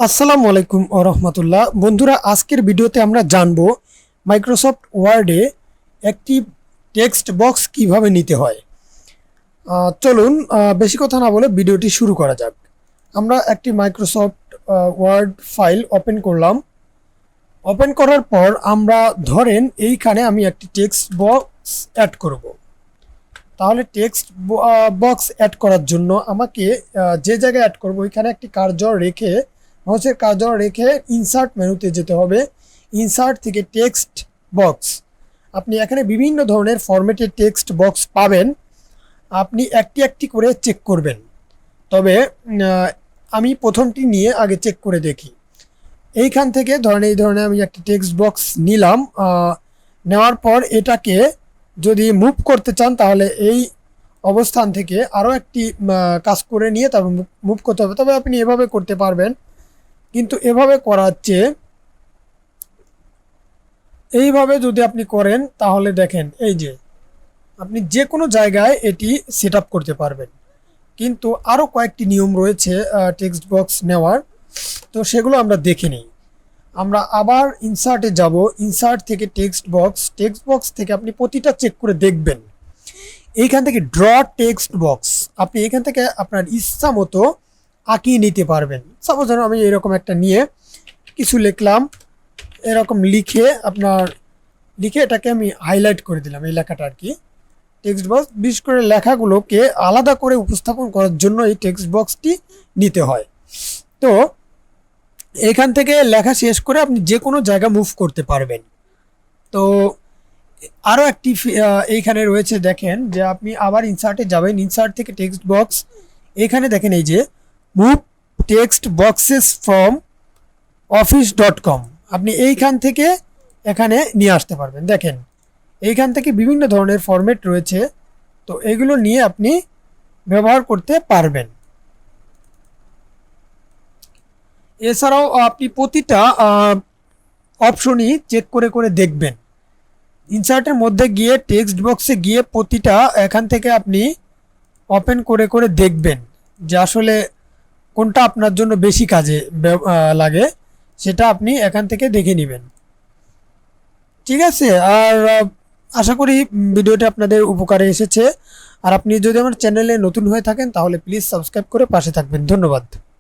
আসসালামু আলাইকুম ওয়া রাহমাতুল্লাহ। বন্ধুরা, আজকের ভিডিওতে আমরা জানবো মাইক্রোসফট ওয়ার্ডে একটি টেক্সট বক্স কিভাবে নিতে হয়। চলুন বেশি কথা না বলে ভিডিওটি শুরু করা যাক। আমরা একটি মাইক্রোসফট ওয়ার্ড ফাইল ওপেন করলাম। ওপেন করার পর আমরা ধরেন এইখানে আমি একটি টেক্সট বক্স অ্যাড করব। তাহলে টেক্সট বক্স অ্যাড করার জন্য আমাকে যে জায়গায় অ্যাড করব ওইখানে একটি কার্সর রেখে মাউসের কার্সর রেখে ইনসার্ট মেনুতে যেতে হবে। ইনসার্ট থেকে টেক্সট বক্স, আপনি এখানে বিভিন্ন ধরনের ফরম্যাটের টেক্সট বক্স পাবেন। আপনি একটি একটি করে চেক করবেন, তবে আমি প্রথমটি নিয়ে আগে চেক করে দেখি। এইখান থেকে ধরেন এই ধরনের আমি একটি টেক্সট বক্স নিলাম। নেওয়ার পর এটাকে যদি মুভ করতে চান তাহলে এই অবস্থান থেকে আরও একটি কাজ করে নিয়ে তারপর মুভ করতে হবে। তবে আপনি এভাবে করতে পারবেন, কিন্তু এভাবে করার চেয়ে এইভাবে যদি আপনি করেন তাহলে দেখেন এই যে আপনি যে কোনো জায়গায় এটি সেট আপ করতে পারবেন। কিন্তু আরও কয়েকটি নিয়ম রয়েছে টেক্সট বক্স নেওয়ার, তো সেগুলো আমরা দেখে নিই। আমরা আবার ইনসার্টে যাব। ইনসার্ট থেকে টেক্সট বক্স থেকে আপনি প্রতিটা চেক করে দেখবেন। এইখান থেকে ড্র টেক্সট বক্স, আপনি এখান থেকে আপনার ইচ্ছা মতো আঁকিয়ে নিতে পারবেন। সাপোজ ধরুন আমি এরকম একটা নিয়ে কিছু লিখলাম, এরকম লিখে এটাকে আমি হাইলাইট করে দিলাম, এই লেখাটা আর কি টেক্সট বক্স। বিশেষ করে লেখাগুলোকে আলাদা করে উপস্থাপন করার জন্য এই টেক্সট বক্সটি নিতে হয়। তো এখান থেকে লেখা শেষ করে আপনি যে কোনো জায়গা মুভ করতে পারবেন। তো আরও একটি এইখানে রয়েছে, দেখেন যে আপনি আবার ইনসার্টে যাবেন। ইনসার্ট থেকে টেক্সট বক্স, এখানে দেখেন এই যে move text boxes from office.com, আপনি এইখান থেকে এখানে নিয়ে আসতে পারবেন। দেখেন এইখান থেকে বিভিন্ন ধরনের ফরম্যাট রয়েছে, তো এগুলো নিয়ে আপনি ব্যবহার করতে পারবেন। এছাড়াও আপনি প্রতিটা অপশনই চেক করে করে দেখবেন। ইনসার্টের মধ্যে গিয়ে টেক্সট বক্সে গিয়ে প্রতিটা এখান থেকে আপনি ওপেন করে করে দেখবেন যে আসলে কোনটা আপনার জন্য বেশি কাজে লাগে, সেটা আপনি এখান থেকে দেখে নেবেন। ঠিক আছে, আর আশা করি ভিডিওটি আপনাদের উপকারে এসেছে। আর আপনি যদি আমার চ্যানেলে নতুন হয়ে থাকেন তাহলে প্লিজ সাবস্ক্রাইব করে পাশে থাকবেন। ধন্যবাদ।